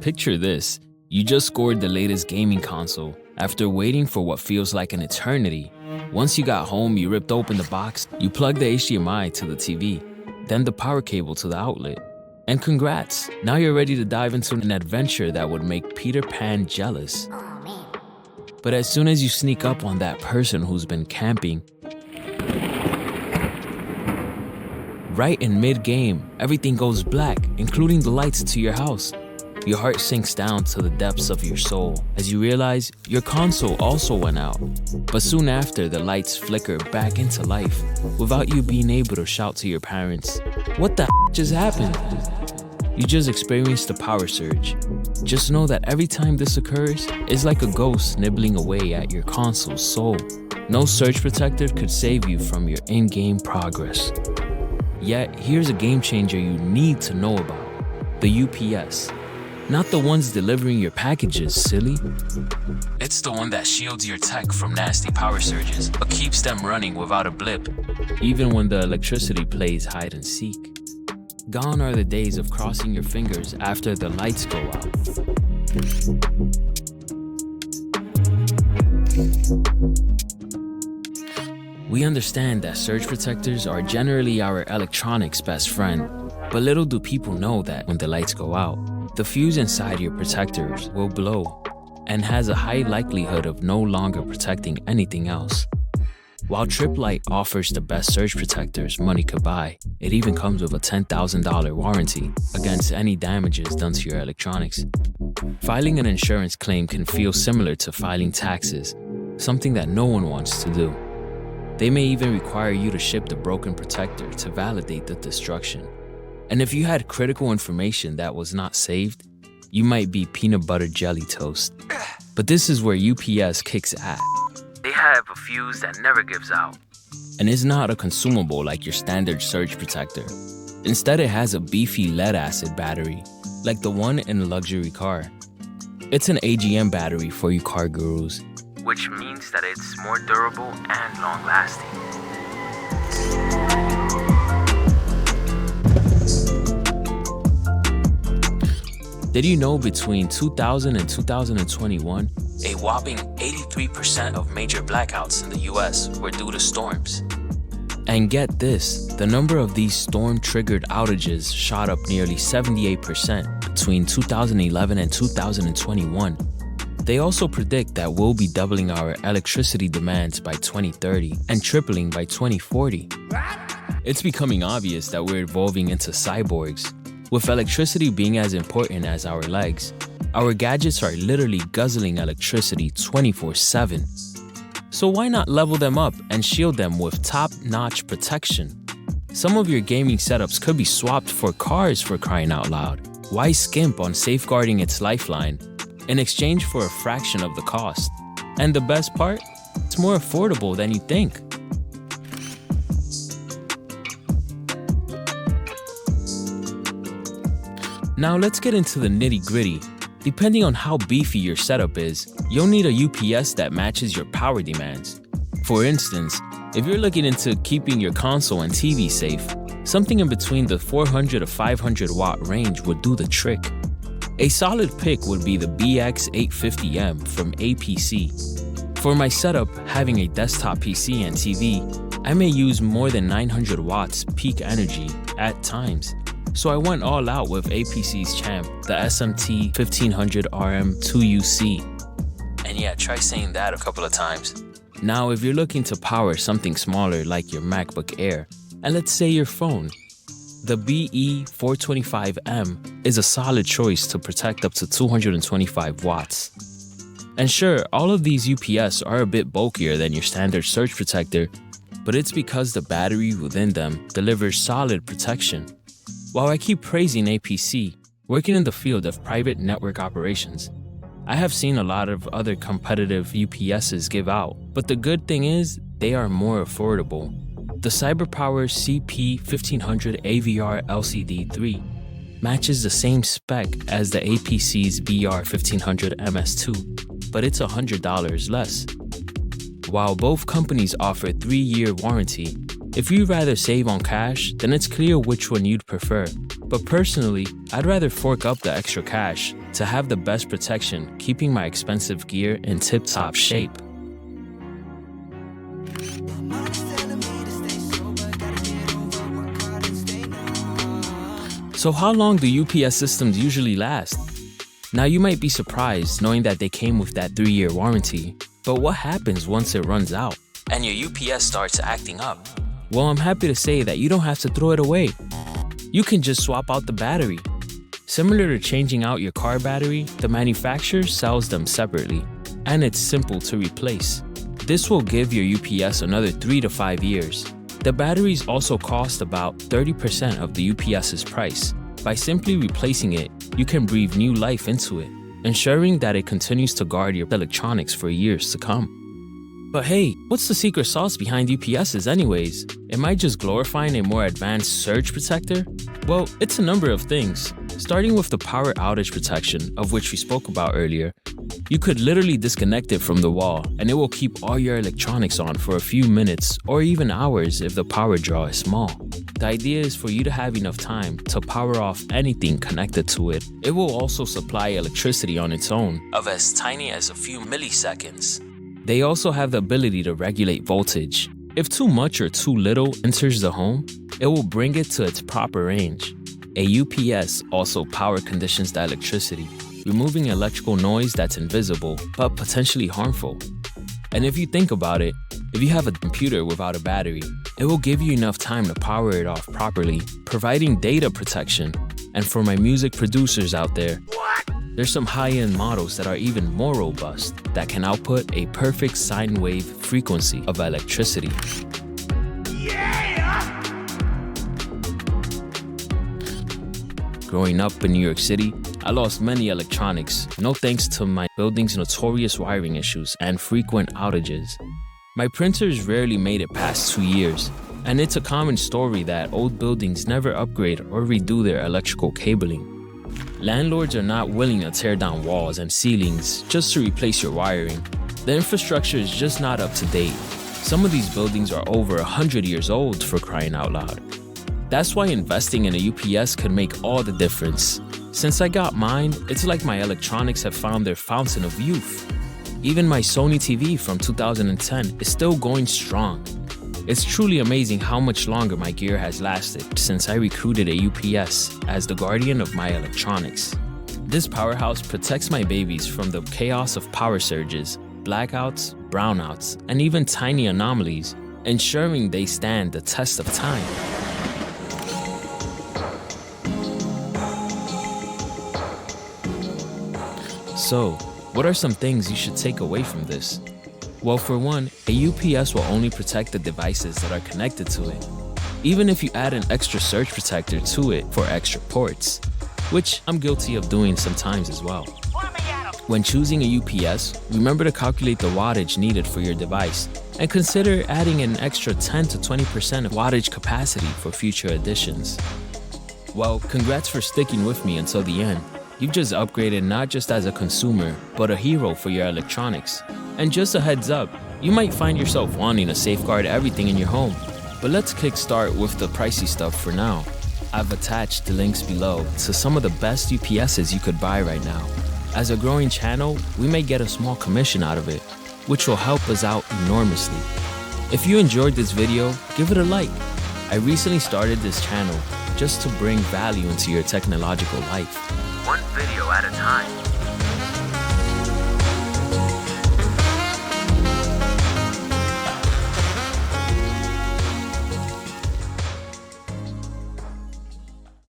Picture this. You just scored the latest gaming console after waiting for what feels like an eternity. Once you got home, you ripped open the box, you plugged the HDMI to the TV, then the power cable to the outlet. And congrats, now you're ready to dive into an adventure that would make Peter Pan jealous. But as soon as you sneak up on that person who's been camping, right in mid-game, everything goes black, including the lights to your house. Your heart sinks down to the depths of your soul as you realize your console also went out. But soon after, the lights flicker back into life without you being able to shout to your parents, "What the f just happened?" You just experienced a power surge. Just know that every time this occurs, it's like a ghost nibbling away at your console's soul. No surge protector could save you from your in-game progress. Yet, here's a game changer you need to know about: the UPS. Not the ones delivering your packages, silly. It's the one that shields your tech from nasty power surges, but keeps them running without a blip, even when the electricity plays hide and seek. Gone are the days of crossing your fingers after the lights go out. We understand that surge protectors are generally our electronics' best friend, but little do people know that when the lights go out, the fuse inside your protectors will blow and has a high likelihood of no longer protecting anything else. While Trip Light offers the best surge protectors money could buy, it even comes with a $10,000 warranty against any damages done to your electronics. Filing an insurance claim can feel similar to filing taxes, something that no one wants to do. They may even require you to ship the broken protector to validate the destruction. And if you had critical information that was not saved, you might be peanut butter jelly toast. But this is where UPS kicks ass. They have a fuse that never gives out. And it's not a consumable like your standard surge protector. Instead, it has a beefy lead-acid battery, like the one in a luxury car. It's an AGM battery for you car gurus, which means that it's more durable and long-lasting. Did you know between 2000 and 2021, a whopping 83% of major blackouts in the US were due to storms? And get this, the number of these storm-triggered outages shot up nearly 78% between 2011 and 2021. They also predict that we'll be doubling our electricity demands by 2030 and tripling by 2040. It's becoming obvious that we're evolving into cyborgs. With electricity being as important as our legs, our gadgets are literally guzzling electricity 24/7. So why not level them up and shield them with top-notch protection? Some of your gaming setups could be swapped for cars, for crying out loud. Why skimp on safeguarding its lifeline in exchange for a fraction of the cost? And the best part? It's more affordable than you think. Now let's get into the nitty-gritty. Depending on how beefy your setup is, you'll need a UPS that matches your power demands. For instance, if you're looking into keeping your console and TV safe, something in between the 400 to 500 watt range would do the trick. A solid pick would be the BX850M from APC. For my setup, having a desktop PC and TV, I may use more than 900 watts peak energy at times. So I went all out with APC's champ, the SMT 1500RM2UC. And yeah, try saying that a couple of times. Now, if you're looking to power something smaller like your MacBook Air, and let's say your phone, the BE425M is a solid choice to protect up to 225 watts. And sure, all of these UPS are a bit bulkier than your standard surge protector, but it's because the battery within them delivers solid protection. While I keep praising APC, working in the field of private network operations, I have seen a lot of other competitive UPSs give out, but the good thing is they are more affordable. The CyberPower CP1500AVRLCD3 matches the same spec as the APC's BR1500MS2, but it's $100 less. While both companies offer 3-year warranty, if you'd rather save on cash, then it's clear which one you'd prefer. But personally, I'd rather fork up the extra cash to have the best protection, keeping my expensive gear in tip-top shape. So how long do UPS systems usually last? Now you might be surprised knowing that they came with that 3-year warranty, but what happens once it runs out and your UPS starts acting up? Well, I'm happy to say that you don't have to throw it away. You can just swap out the battery. Similar to changing out your car battery, the manufacturer sells them separately, and it's simple to replace. This will give your UPS another 3 to 5 years. The batteries also cost about 30% of the UPS's price. By simply replacing it, you can breathe new life into it, ensuring that it continues to guard your electronics for years to come. But hey, what's the secret sauce behind UPSs anyways? Am I just glorifying a more advanced surge protector? Well, it's a number of things. Starting with the power outage protection, of which we spoke about earlier, you could literally disconnect it from the wall and it will keep all your electronics on for a few minutes or even hours if the power draw is small. The idea is for you to have enough time to power off anything connected to it. It will also supply electricity on its own of as tiny as a few milliseconds. They also have the ability to regulate voltage. If too much or too little enters the home, it will bring it to its proper range. A UPS also power conditions the electricity, removing electrical noise that's invisible but potentially harmful. And if you think about it, if you have a computer without a battery, it will give you enough time to power it off properly, providing data protection. And for my music producers out there, there's some high-end models that are even more robust that can output a perfect sine wave frequency of electricity. Yeah! Growing up in New York City, I lost many electronics, no thanks to my building's notorious wiring issues and frequent outages. My printers rarely made it past 2 years, and it's a common story that old buildings never upgrade or redo their electrical cabling. Landlords are not willing to tear down walls and ceilings just to replace your wiring. The infrastructure is just not up to date. Some of these buildings are over 100 years old, for crying out loud. That's why investing in a UPS could make all the difference. Since I got mine, it's like my electronics have found their fountain of youth. Even my Sony TV from 2010 is still going strong. It's truly amazing how much longer my gear has lasted since I recruited a UPS as the guardian of my electronics. This powerhouse protects my babies from the chaos of power surges, blackouts, brownouts, and even tiny anomalies, ensuring they stand the test of time. So, what are some things you should take away from this? Well, for one, a UPS will only protect the devices that are connected to it, even if you add an extra surge protector to it for extra ports, which I'm guilty of doing sometimes as well. When choosing a UPS, remember to calculate the wattage needed for your device and consider adding an extra 10 to 20% of wattage capacity for future additions. Well, congrats for sticking with me until the end. You've just upgraded not just as a consumer, but a hero for your electronics. And just a heads up, you might find yourself wanting to safeguard everything in your home. But let's kickstart with the pricey stuff for now. I've attached the links below to some of the best UPSs you could buy right now. As a growing channel, we may get a small commission out of it, which will help us out enormously. If you enjoyed this video, give it a like. I recently started this channel just to bring value into your technological life. One video at a time.